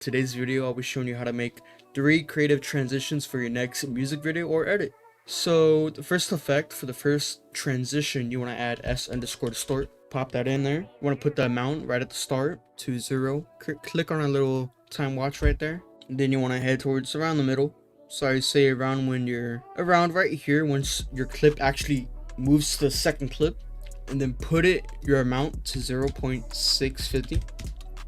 Today's video, I'll be showing you how to make 3 creative transitions for your next music video or edit. So the first effect for the first transition, you want to add s_distort. Pop that in there. You want to put the amount right at the start to 0. Click on a little time watch right there. And then you want to head towards around the middle. So I say around when you're around right here, once your clip actually moves to the second clip. And then put your amount to 0.650.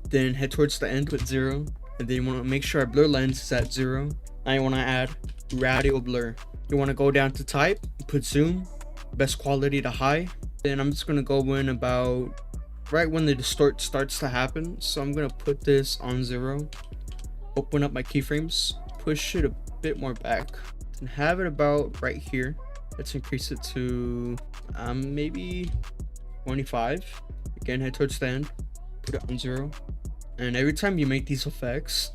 Then head towards the end with 0. And then you want to make sure our blur lens is at 0. Now you want to add radial blur. You want to go down to type, put zoom, best quality to high. Then I'm just going to go in about right when the distort starts to happen. So I'm going to put this on 0. Open up my keyframes, push it a bit more back, and have it about right here. Let's increase it to maybe 25. Again, head towards the end, put it on 0. And every time you make these effects,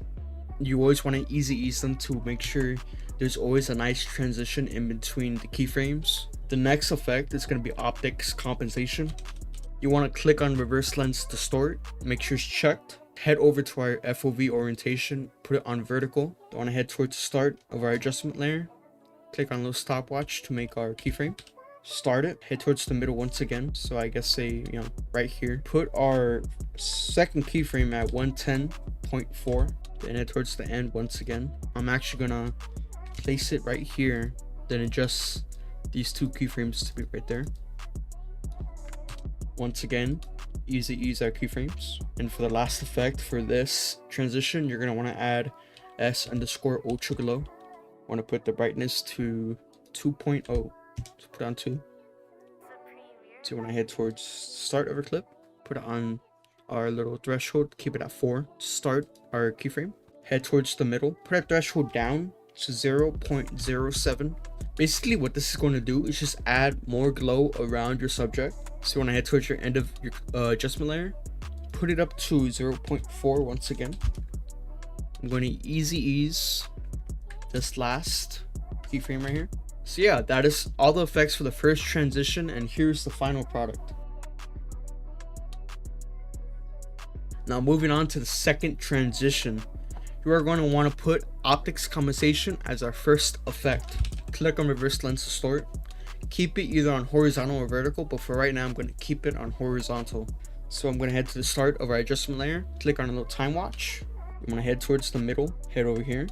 you always want to ease them to make sure there's always a nice transition in between the keyframes. The next effect is going to be optics compensation. You want to click on reverse lens distort, make sure it's checked. Head over to our FOV orientation, put it on vertical. You want to head towards the start of our adjustment layer. Click on a little stopwatch to make our keyframe. Start it, head towards the middle once again. So I guess say, right here. Put our second keyframe at 110.4. Then head towards the end once again. I'm actually gonna place it right here. Then adjust these 2 keyframes to be right there. Once again, ease our keyframes. And for the last effect for this transition, you're gonna want to add s_ultra glow. Want to put the brightness to 2.0. So put it on 2. So you want to head towards start of our clip, put it on our little threshold, keep it at 4 to start our keyframe. Head towards the middle, put our threshold down to 0.07. Basically what this is going to do is just add more glow around your subject. So you want to head towards your end of your adjustment layer, put it up to 0.4 once again. I'm going to ease this last keyframe right here. So yeah, that is all the effects for the first transition, and here's the final product. Now moving on to the second transition, you are going to want to put optics compensation as our first effect. Click on reverse lens distort. Keep it either on horizontal or vertical, but for right now I'm going to keep it on horizontal. So I'm going to head to the start of our adjustment layer, click on a little time watch. You want to head towards the middle, head over here.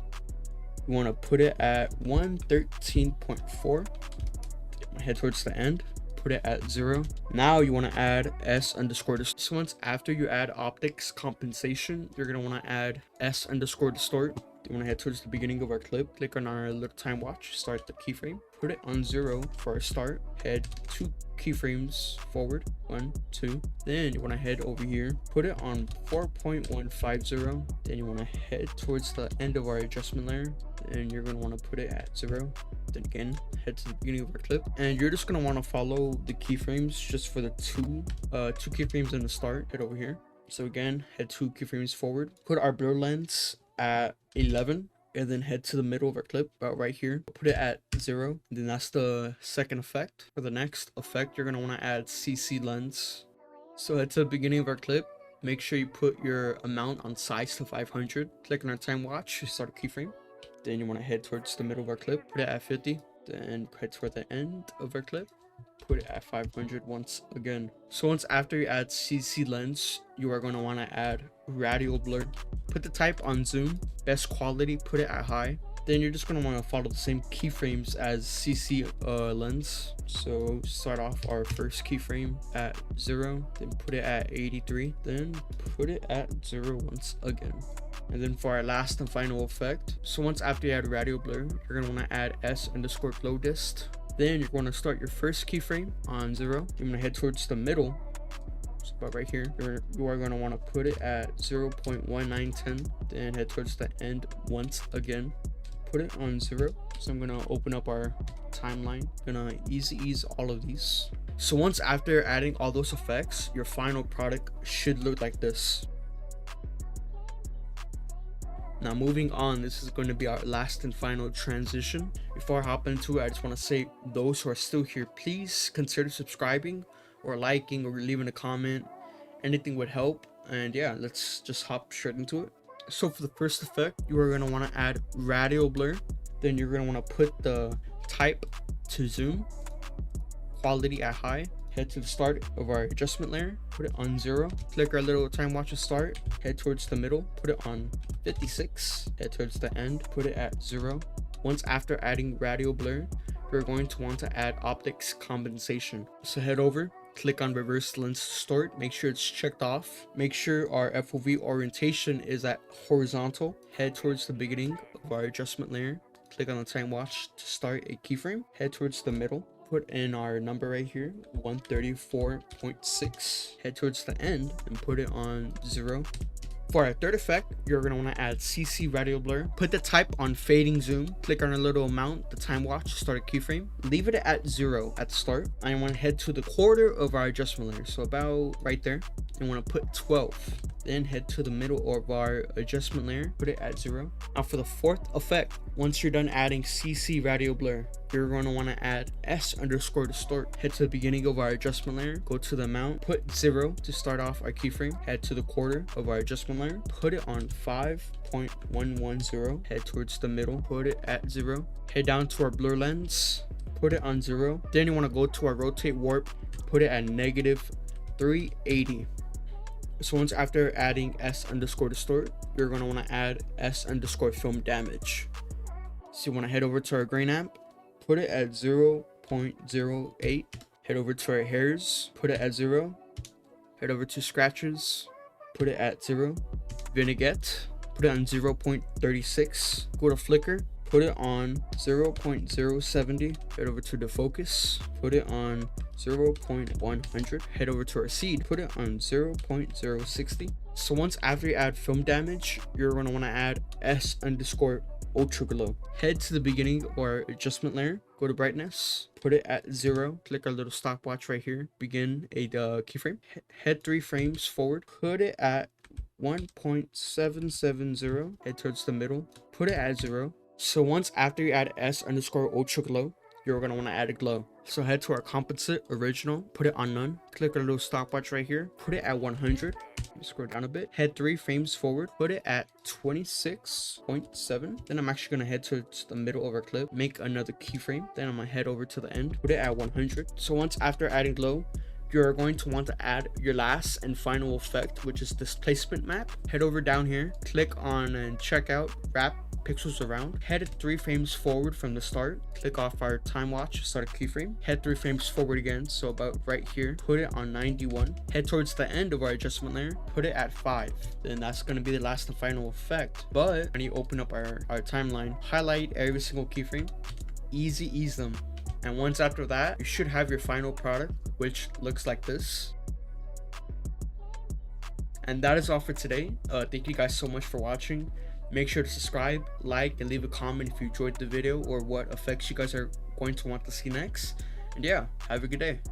You want to put it at 113.4. Head towards the end, put it at 0. Now you want to add s_distort. So once after you add optics compensation, you're going to want to add s_distort. You want to head towards the beginning of our clip, click on our little time watch, start the keyframe, put it on 0 for our start, head 2 keyframes forward, 1, 2. Then you want to head over here, put it on 4.150. Then you want to head towards the end of our adjustment layer, and you're going to want to put it at 0. Then again, head to the beginning of our clip, and you're just going to want to follow the keyframes just for the two keyframes in the start. Head over here. So again, head 2 keyframes forward, put our blur lens at 11, and then head to the middle of our clip about right here, put it at 0. And then that's the second effect. For the next effect, you're going to want to add CC lens. So head to the beginning of our clip, make sure you put your amount on size to 500, click on our time watch, start a keyframe. Then you want to head towards the middle of our clip, put it at 50, then head toward the end of our clip, put it at 500 once again. So once after you add CC lens, you are going to want to add radial blur. Put the type on zoom, best quality, put it at high. Then you're just going to want to follow the same keyframes as CC lens. So start off our first keyframe at 0, then put it at 83, then put it at 0 once again. And then for our last and final effect, so once after you add radial blur, you're going to want to add s_glow dist. Then you're going to start your first keyframe on 0. You're going to head towards the middle. So about right here, you are going to want to put it at 0.1910. Then head towards the end once again. Put it on 0. So I'm going to open up our timeline. Gonna ease all of these. So once after adding all those effects, your final product should look like this. Now moving on, this is going to be our last and final transition. Before I hop into it, I just want to say those who are still here, please consider subscribing or liking or leaving a comment. Anything would help. And yeah, let's just hop straight into it. So for the first effect, you are going to want to add radial blur. Then you're going to want to put the type to zoom, quality at high, head to the start of our adjustment layer, put it on 0, click our little time watch to start, head towards the middle, put it on 56, head towards the end, put it at 0. Once after adding radial blur, you're going to want to add optics compensation. So head over, click on reverse lens distort, make sure it's checked off, make sure our FOV orientation is at horizontal, head towards the beginning of our adjustment layer, click on the time watch to start a keyframe, head towards the middle, put in our number right here, 134.6, head towards the end and put it on 0. For our third effect, you're going to want to add CC radial blur. Put the type on fading zoom, click on a little amount, the time watch, start a keyframe, leave it at 0 at the start. I want to head to the quarter of our adjustment layer, so about right there. I want to put 12. Then head to the middle of our adjustment layer, put it at 0. Now for the fourth effect, once you're done adding CC radial blur, you're going to want to add S_distort. Head to the beginning of our adjustment layer, go to the amount, put 0 to start off our keyframe, head to the quarter of our adjustment layer, put it on 5.110, head towards the middle, put it at 0, head down to our blur lens, put it on 0. Then you want to go to our rotate warp, put it at -380. So once after adding S_distort, you're going to want to add S_film damage. So you want to head over to our grain amp, put it at 0.08, head over to our hairs, put it at 0, head over to scratches, put it at 0, vignette, put it on 0.36, go to flicker, put it on 0.070, head over to the focus, put it on 0.100, head over to our seed, put it on 0.060. So once after you add film damage, you're going to want to add S_ultra glow. Head to the beginning of our adjustment layer, go to brightness, put it at 0, click our little stopwatch right here, begin a keyframe, head 3 frames forward, put it at 1.770, head towards the middle, put it at 0. So once after you add S_ultra glow, you're going to want to add a glow. So head to our composite original, put it on none, click our little stopwatch right here, put it at 100, scroll down a bit, head 3 frames forward, put it at 26.7. Then I'm actually going to head to the middle of our clip, make another keyframe, then I'm going to head over to the end, put it at 100. So once after adding glow, you're going to want to add your last and final effect, which is displacement map. Head over down here, click on and check out wrap pixels around, head 3 frames forward from the start, click off our time watch, start a keyframe, head 3 frames forward again, so about right here, put it on 91, head towards the end of our adjustment layer, put it at 5. Then that's going to be the last and final effect. But when you open up our timeline, highlight every single keyframe, ease them, and once after that, you should have your final product, which looks like this. And that is all for today. Thank you guys so much for watching. Make sure to subscribe, like, and leave a comment if you enjoyed the video or what effects you guys are going to want to see next. And yeah, have a good day.